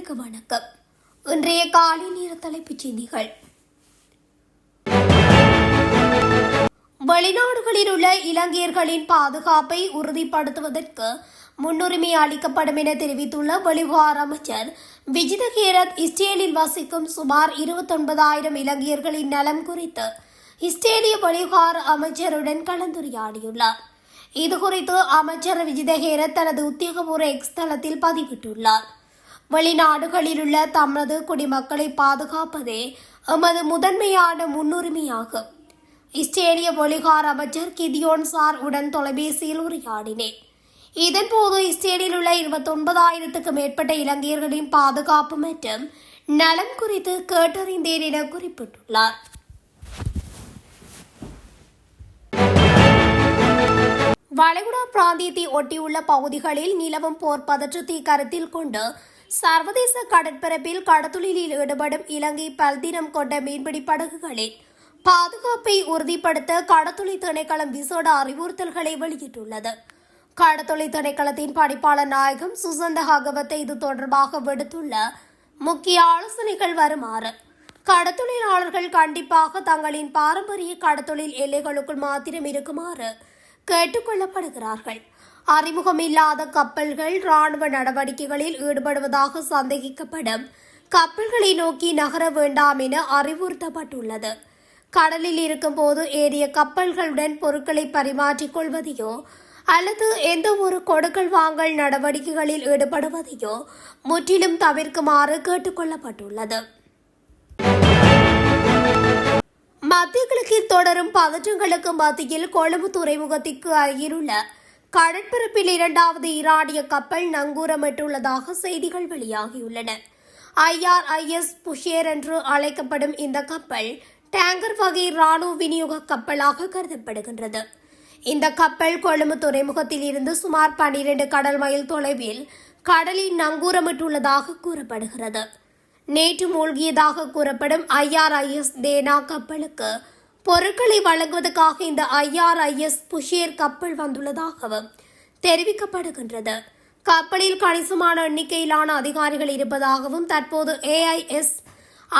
அனைவருக்கும் வணக்கம். இன்றைய காலை நேர தலைப்புச் செய்திகள். வெளிநாடுகளில் உள்ள இலங்கையர்களின் பாதுகாப்பை உறுதிப்படுத்துவதற்கு முன்னுரிமை அளிக்கப்படும் என தெரிவித்துள்ள வெளிவிவகார அமைச்சர் விஜித ஹேரத் இஸ்ரேலில் வசிக்கும் சுமார் 29,000 இலங்கையர்களின் நலம் குறித்து இஸ்ரேலிய வெளிவிவகார அமைச்சருடன் கலந்துரையாடியுள்ளார். இதுகுறித்து அமைச்சர் விஜித ஹேரத் தனது உத்தியோகபூர்வ எக்ஸ் தளத்தில் பதிவிட்டுள்ளார். வெளிநாடுகளில் உள்ள தமது குடிமக்களை பாதுகாப்பதே எமது முதன்மையான முன்னுரிமையாகும். இஸ்ரேலிய வெளிவிவகார அமைச்சர் கிதியோன் சார் உடன் தொலைபேசியில் உரையாடினேன். இதன்போது இஸ்ரேலில் உள்ள 29,000க்கும் மேற்பட்ட இலங்கையர்களின் பாதுகாப்பு மற்றும் நலம் குறித்து கேட்டறிந்தேன் என குறிப்பிட்டுள்ளார். வளைகுடா பிராந்தியத்தை ஒட்டியுள்ள பகுதிகளில் நிலவும் போர் பதற்றத்தை கருத்தில் கொண்டு சர்வதேச கடற்பரப்பில் கடத்தொழிலில் ஈடுபடும் இலங்கை பல்தினம் கொண்ட மீன்பிடி படகுகளின் பாதுகாப்பை உறுதிப்படுத்த கடத்தொழில் திணைக்களம் விசேட அறிவுறுத்தல்களை வெளியிட்டுள்ளது. கடத்தொழில் திணைக்களத்தின் பணிப்பாளர் நாயகம் சுசந்த ஹகவத்தை இது தொடர்பாக விடுத்துள்ள முக்கிய ஆலோசனைகள் வருமாறு: கடத்தொழிலாளர்கள் கண்டிப்பாக தங்களின் பாரம்பரிய கடத்தொழில் எல்லைகளுக்குள் மாத்திரம் இருக்குமாறு கேட்டுக் கொள்ளப்படுகிறார்கள். அறிமுகமில்லாத கப்பல்கள் ராணுவ நடவடிக்கைகளில் ஈடுபடுவதாக சந்தேகிக்கப்படும் கப்பல்களை நோக்கி நகர வேண்டாம் என அறிவுறுத்தப்பட்டுள்ளது. கடலில் இருக்கும்போது ஏறிய கப்பல்களுடன் பொருட்களை பரிமாற்றிக் கொள்வதையோ அல்லது எந்த ஒரு கொடுக்கல் வாங்கல் நடவடிக்கைகளில் ஈடுபடுவதையோ முற்றிலும் தவிர்க்குமாறு கேட்டுக் கொள்ளப்பட்டுள்ளது. மத்திய கிழக்கில் தொடரும் பதற்றங்களுக்கு மத்தியில் கொழும்பு துறைமுகத்திற்கு அருகிலுள்ள கடற்பரப்பில் 2வது ஈரானிய கப்பல் நங்கூரமிட்டுள்ளதாக செய்திகள் வெளியாகியுள்ளன. IRIS புஷேர் என்று அழைக்கப்படும் இந்த கப்பல் டேங்கர் வகை ராணுவ விநியோக கப்பலாக கருதப்படுகின்றது. இந்த கப்பல் கொழும்பு துறைமுகத்தில் இருந்து சுமார் 12 கடல் மைல் தொலைவில் கடலில் நங்கூரமிட்டுள்ளதாக கூறப்படுகிறது. நேற்று மூழ்கியதாக கூறப்படும் IRIS தேனா கப்பலுக்கு பொருட்களை வழங்குவதற்காக இந்த IRIS புஷேர் கப்பல் வந்துள்ளதாகவும் தெரிவிக்கப்படுகின்றது. கப்பலில் கணிசமான எண்ணிக்கையிலான அதிகாரிகள் இருப்பதாகவும் தற்போது AIS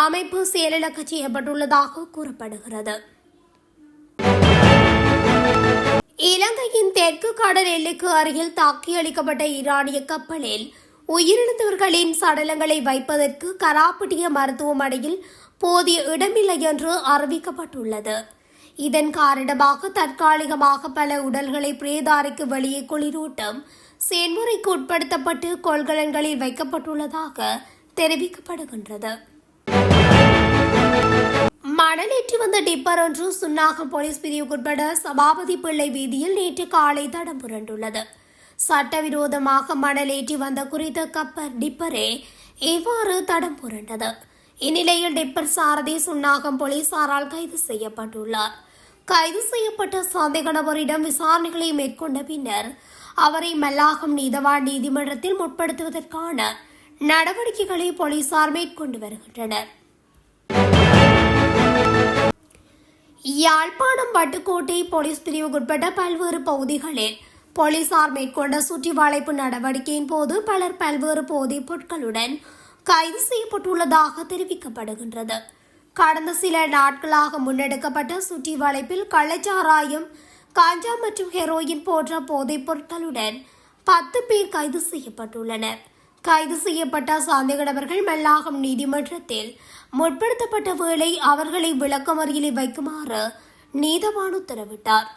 அமைப்பு செயலிழக்க செய்யப்பட்டுள்ளதாக கூறப்படுகிறது. இலங்கையின் தெற்கு கடல் எல்லைக்கு அருகில் தாக்கியளிக்கப்பட்ட ஈரானிய கப்பலில் உயிரிழந்தவர்களின் சடலங்களை வைப்பதற்கு கராப்பட்டிய மருத்துவமனையில் போதிய இடமில்லை என்று அறிவிக்கப்பட்டுள்ளது. இதன் காரணமாக தற்காலிகமாக பல உடல்களை பிரேதாரைக்கு வெளியே குளிரூட்டும் செயல்முறைக்கு உட்படுத்தப்பட்டு கொள்கலன்களில் வைக்கப்பட்டுள்ளதாக தெரிவிக்கப்படுகின்றது. மணலேற்றி வந்த டிப்பர் ஒன்று சுன்னாகம் போலீஸ் பிரிவுக்குட்பட்ட சபாபதி பிள்ளை வீதியில் நேற்று காலை தடம் புரண்டுள்ளது. சட்டவிரோதமாக மணலேற்றி வந்த குறித்த டிப்பரே இவ்வாறு தடம் புரண்டது. இந்நிலையில் டிப்பர் சாரதி சுன்னாகம் போலீசாரால் கைது செய்யப்பட்டுள்ளார். கைது செய்யப்பட்ட சந்தேக நபரிடம் விசாரணைகளை மேற்கொண்ட பின்னர் அவரை மல்லாகம் நீதவான் நீதிமன்றத்தில் முற்படுத்துவதற்கான நடவடிக்கைகளை போலீசார் மேற்கொண்டு வருகின்றனர். யாழ்ப்பாணம் வட்டுக்கோட்டை போலீஸ் பிரிவுக்குட்பட்ட பல்வேறு பகுதிகளில் போலீசார் மேற்கொண்ட சுற்றி வளைப்பு நடவடிக்கையின் போது பலர் பல்வேறு போதைப் பொருட்களுடன் கைது செய்யப்பட்டுள்ளதாக தெரிவிக்கப்படுகின்றது. கடந்த சில நாட்களாக முன்னெடுக்கப்பட்ட சுற்றி வளைப்பில் கள்ளச்சாராயம், காஞ்சா மற்றும் ஹெரோயின் போன்ற போதைப் பொருட்களுடன் 10 பேர் கைது செய்யப்பட்டுள்ளனர். கைது செய்யப்பட்ட சந்தேக நபர்கள் மல்லாகம் நீதிமன்றத்தில் முற்படுத்தப்பட்ட வேளை அவர்களை விளக்கமறியலில் வைக்குமாறு நீதவான் உத்தரவிட்டார்.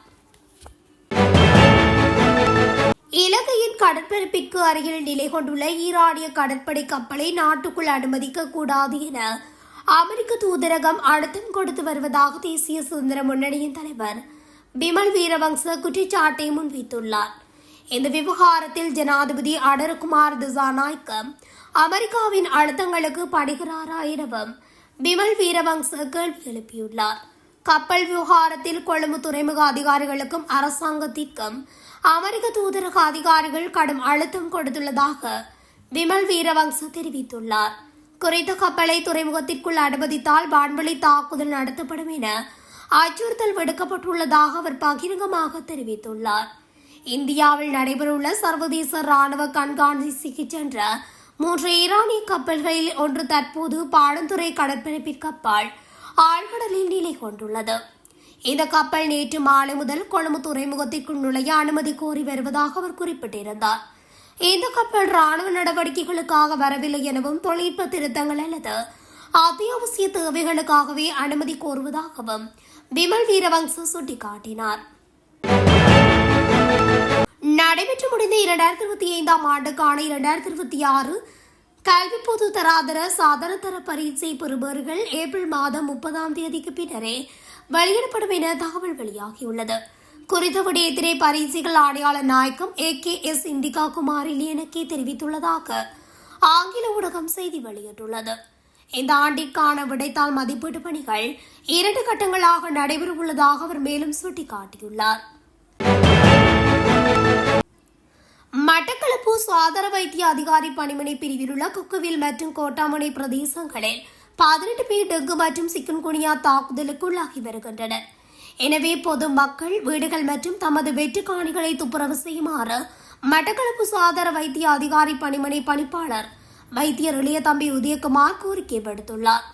இலங்கையின் கடற்பரப்பிற்கு அருகில் நிலை கொண்டுள்ள ஈரானிய கடற்படை கப்பலை நாட்டுக்குள் அனுமதிக்க கூடாது என அமெரிக்க தூதரகம் அழுத்தம் கொடுத்து வருவதாக தேசிய சுதந்திர முன்னணியின் தலைவர் பிமல் வீரவங்ச குற்றச்சாட்டை முன்வைத்துள்ளார். இந்த விவகாரத்தில் ஜனாதிபதி அடர்குமார் திசாநாயக்க அமெரிக்காவின் அழுத்தங்களுக்கு படுகிறாரா எனவும் பிமல் வீரவங்ச கேள்வி எழுப்பியுள்ளார். கப்பல் விவகாரத்தில் கொழும்பு துறைமுக அதிகாரிகளுக்கும் அரசாங்கத்திற்கும் அமெரிக்க தூதரக அதிகாரிகள் கடும் அழுத்தம் கொடுத்துள்ளதாக விமல் வீரவங்ச தெரிவித்துள்ளார். குறித்த கப்பலை துறைமுகத்திற்குள் அனுமதித்தால் வான்வழி தாக்குதல் நடத்தப்படும் என அச்சுறுத்தல் விடுக்கப்பட்டுள்ளதாக அவர் பகிரங்கமாக தெரிவித்துள்ளார். இந்தியாவில் நடைபெறவுள்ள சர்வதேச ராணுவ கண்காட்சிக்கு சென்ற 3 ஈரானிய கப்பல்களில் ஒன்று தற்போது பாடந்துறை கடற்பரப்பு கப்பல் ஆழ்கடலில் நிலை கொண்டுள்ளது. இந்த கப்பல் நேற்று மாலை முதல் கொழும்பு துறைமுகத்திற்குள் நுழைய அனுமதி கோரி வருவதாக அவர் குறிப்பிட்டிருந்தார். இந்த கப்பல் ராணுவ நடவடிக்கைகளுக்காக வரவில்லை எனவும் தொழில்நுட்ப திருத்தங்கள் அல்லது அத்தியாவசிய தேவைகளுக்காகவே அனுமதி கோருவதாகவும் விமல் வீரவங்ச சுட்டிக்காட்டினார். நடைபெற்று முடிந்த 2025 ஆண்டுக்கான 2026 கல்வி பொது தராதர சாதாரண தர பரீட்சை பெறுபவர்கள் ஏப்ரல் மாதம் 30ஆம் தேதிக்கு பின்னரே வெளியிடப்படும் என தகவல் வெளியாகியுள்ளது. குறித்த விடயத்திலே பரீட்சைகள் ஆணையாள நாயகம் AKS இந்திகா குமார் லியனக்கே தெரிவித்துள்ளதாக ஆங்கில ஊடகம் செய்தி வெளியிட்டுள்ளது. இந்த ஆண்டிற்கான விடைத்தாள் மதிப்பீட்டு பணிகள் 2 கட்டங்களாக நடைபெறவுள்ளதாக அவர் மேலும் சுட்டிக்காட்டியுள்ளார். மட்டக்களப்பு சுகாதார வைத்திய அதிகாரி பணிமனை பிரிவில் உள்ள குக்குவில் மற்றும் கோட்டாமனை பிரதேசங்களில் 18 பேர் டெங்கு மற்றும் சிக்குன்குனியா தாக்குதலுக்கு உள்ளாகி வருகின்றனர். எனவே பொதுமக்கள் வீடுகள் மற்றும் தமது வெற்று காணிகளை துப்புரவு செய்யுமாறு மட்டக்களப்பு சுகாதார வைத்திய அதிகாரி பணிமனை பணிப்பாளர் வைத்தியர் இளையதம்பி உதயகுமார் கோரிக்கை விடுத்துள்ளார்.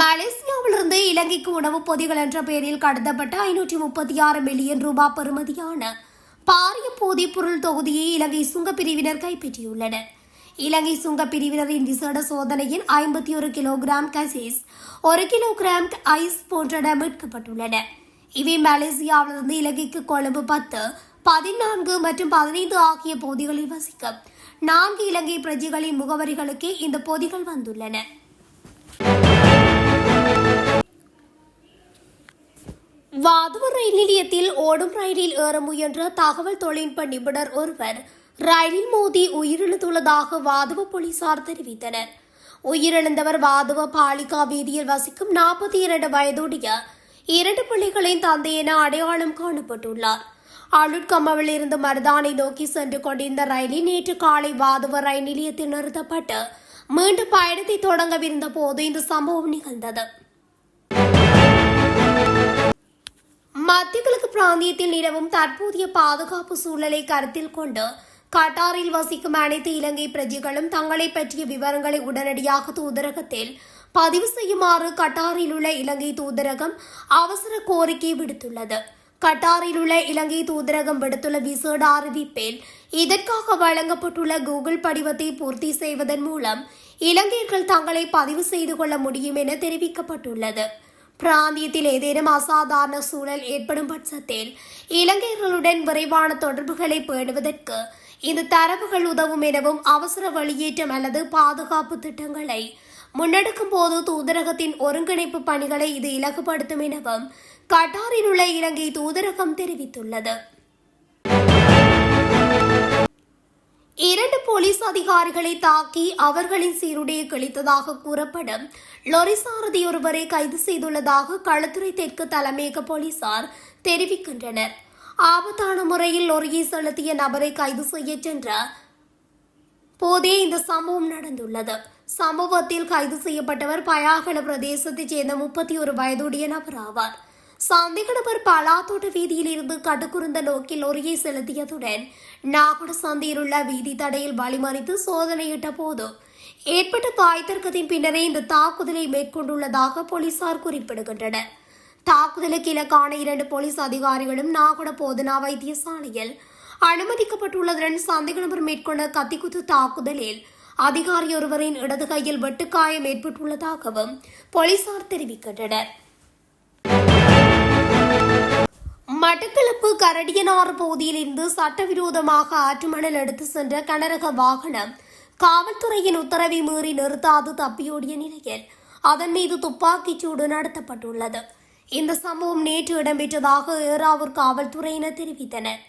மலேசியாவிலிருந்து இலங்கைக்கு உணவுப் பொதிகள் என்ற பெயரில் கடத்தப்பட்ட 536 மில்லியன் ரூபாய் பெறுமதியான பாரிய போதைப் பொருள் தொகுதியை இலங்கை சுங்கப்பிரிவினர் கைப்பற்றியுள்ளனர். இலங்கை சுங்கப்பிரிவினரின் விசேட சோதனையில் 51 கிலோகிராம் கசீஸ், 1 கிலோகிராம் ஐஸ் போன்றன மீட்கப்பட்டுள்ளன. இவை மலேசியாவிலிருந்து இலங்கைக்கு கொழும்பு 10, 14 மற்றும் 15 ஆகிய பகுதிகளில் வசிக்கும் 4 இலங்கை பிரஜைகளின் முகவரிகளுக்கே இந்த பொதிகள் வந்துள்ளன. வாதுவ ரயில் நிலையத்தில் ஓடும் ரயிலில் ஏற முயன்ற தகவல் தொழில்நுட்ப நிபுணர் ஒருவர் ரயிலில் மோதி உயிரிழந்துள்ளதாக வாதுவ போலீசார் தெரிவித்தனர். உயிரிழந்தவர் வாதுவ பாலிகா வீதியில் வசிக்கும் 42 வயதுடைய 2 பிள்ளைகளின் தந்தை என அடையாளம் காணப்பட்டுள்ளார். அளுட்கமவில் இருந்து மருதானை நோக்கி சென்று கொண்டிருந்த ரயிலில் நேற்று காலை வாதுவ ரயில் நிலையத்தில் நிறுத்தப்பட்டு மீண்டும் பயணத்தை தொடங்கவிருந்த போது இந்த சம்பவம் நிகழ்ந்தது. மத்திய கிழக்கு பிராந்தியத்தில் நிலவும் தற்போதைய பாதுகாப்பு சூழலை கருத்தில் கொண்டு கட்டாரில் வசிக்கும் அனைத்து இலங்கை பிரஜைகளும் தங்களை பற்றிய விவரங்களை உடனடியாக தூதரகத்தில் பதிவு செய்யுமாறு கட்டாரில் உள்ள இலங்கை தூதரகம் அவசர கோரிக்கை விடுத்துள்ளது. கட்டாரில் உள்ள இலங்கை தூதரகம் விடுத்துள்ள விசேட அறிவிப்பில் இதற்காக வழங்கப்பட்டுள்ள கூகுள் படிவத்தை பூர்த்தி செய்வதன் மூலம் இலங்கையர்கள் தங்களை பதிவு செய்து கொள்ள முடியும் என தெரிவிக்கப்பட்டுள்ளது. பிராந்தியத்தில் ஏதேனும் அசாதாரண சூழல் ஏற்படும் பட்சத்தில் இலங்கையர்களுடன் விரைவான தொடர்புகளை பேணுவதற்கு இந்த தரவுகள் உதவும் எனவும் அவசர வெளியேற்றம் அல்லது பாதுகாப்பு திட்டங்களை முன்னெடுக்கும் போது தூதரகத்தின் ஒருங்கிணைப்பு பணிகளை இது இலகுபடுத்தும் எனவும் கட்டாரில் உள்ள இலங்கை தூதரகம் தெரிவித்துள்ளது. 2 போலீஸ் அதிகாரிகளை தாக்கி அவர்களின் சீருடையை கிழித்ததாக கூறப்படும் லொரி சாரதி ஒருவரை கைது செய்துள்ளதாக களுத்துறை தெற்கு தலைமையக போலீசார் தெரிவிக்கின்றனர். ஆபத்தான முறையில் லொரியை செலுத்திய நபரை கைது செய்ய சென்ற போதே இந்த சம்பவம் நடந்துள்ளது. சம்பவத்தில் கைது செய்யப்பட்டவர் பயாகல பிரதேசத்தைச் சேர்ந்த 31 வயதுடைய நபர் ஆவார். சந்தேக நபர் பலாத்தோட்ட வீதியில் இருந்து கட்டுக்குருந்த நோக்கில் லொரியை செலுத்தியதுடன் நாகட சந்தையில் உள்ள வீதி தடையில் வழிமறித்து சோதனையிட்ட போது ஏற்பட்ட பாய்தர்க்கத்தின் பின்னரே இந்த தாக்குதலை மேற்கொண்டுள்ளதாக போலீசார் குறிப்பிடுகின்றனர். தாக்குதலுக்கு இலக்கான 2 போலீஸ் அதிகாரிகளும் நாகட போதனா வைத்தியசாலையில் அனுமதிக்கப்பட்டுள்ளதுடன் சந்தேக நபர் மேற்கொண்ட கத்திக்குத்து தாக்குதலில் அதிகாரி ஒருவரின் இடது கையில் வெட்டுக்காயம் ஏற்பட்டுள்ளதாகவும் போலீசார் தெரிவிக்கின்றனர். மட்டக்களப்பு கரடியனாறு பகுதியில் இருந்து சட்டவிரோதமாக ஆற்று மணல் எடுத்து சென்ற கனரக வாகனம் காவல்துறையின் உத்தரவை மீறி நிறுத்தாது தப்பியோடிய நிலையில் அதன் மீது துப்பாக்கிச் சூடு நடத்தப்பட்டுள்ளது. இந்த சம்பவம் நேற்று இடம்பெற்றதாக ஏறாவூர் காவல்துறையினர் தெரிவித்தனர்.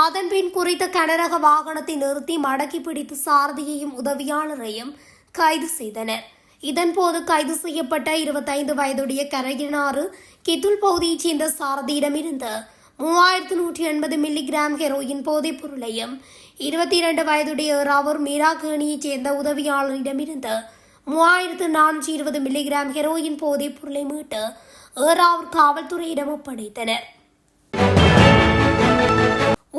அதன்பின் குறித்த கனரக வாகனத்தை நிறுத்தி மடக்கி பிடித்து சாரதியையும் உதவியாளரையும் கைது செய்தனர். இதன்போது கைது செய்யப்பட்ட 25 வயதுடைய கரகினாறு கித்துல் பகுதியைச் சேர்ந்த சாரதியிடமிருந்து 3180 மில்லிகிராம் ஹெரோயின் போதைப் பொருளையும் 22 வயதுடைய ஏறாவூர் மீராகேணியைச் சேர்ந்த உதவியாளரிடமிருந்து 3420 மில்லிகிராம் ஹெரோயின் போதைப் பொருளை மீட்டு ஏறாவூர் காவல்துறையிடம் ஒப்படைத்தனர்.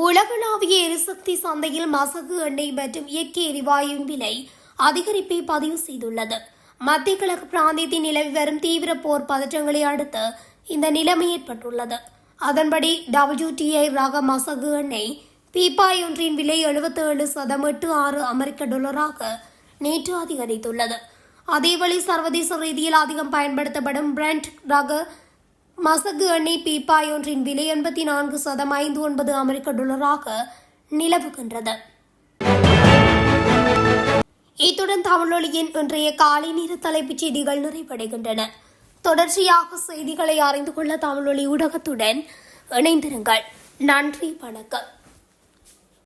உலகளாவிய எரிசக்தி சந்தையில் மசகு எண்ணெய் மற்றும் இயற்கை எரிவாயுவின் விலை அதிகரிப்பை பதிவு செய்துள்ளது. மத்திய கிழக்கு பிராந்தியத்தில் நிலவி வரும் தீவிர போர் பதற்றங்களை அடுத்து இந்த நிலைமை ஏற்பட்டுள்ளது. அதன்படி WTI ரக மசகு எண்ணெய் பீப்பாய் ஒன்றின் விலை 77.86 அமெரிக்க டாலராக நேற்று அதிகரித்துள்ளது. அதேவேளை சர்வதேச ரீதியில் அதிகம் பயன்படுத்தப்படும் பிரெண்ட் ரக மசகு எண்ணெய் பீப்பாய் ஒன்றின் விலை 84.59 அமெரிக்க டாலராக நிலவுகின்றது. இத்துடன் தமிழொலியின் இன்றைய காலை நேர தலைப்புச் செய்திகள் நிறைவடைகின்றன. தொடர்ச்சியாக செய்திகளை அறிந்து கொள்ள தமிழொலி ஊடகத்துடன் இணைந்திருங்கள். நன்றி, வணக்கம்.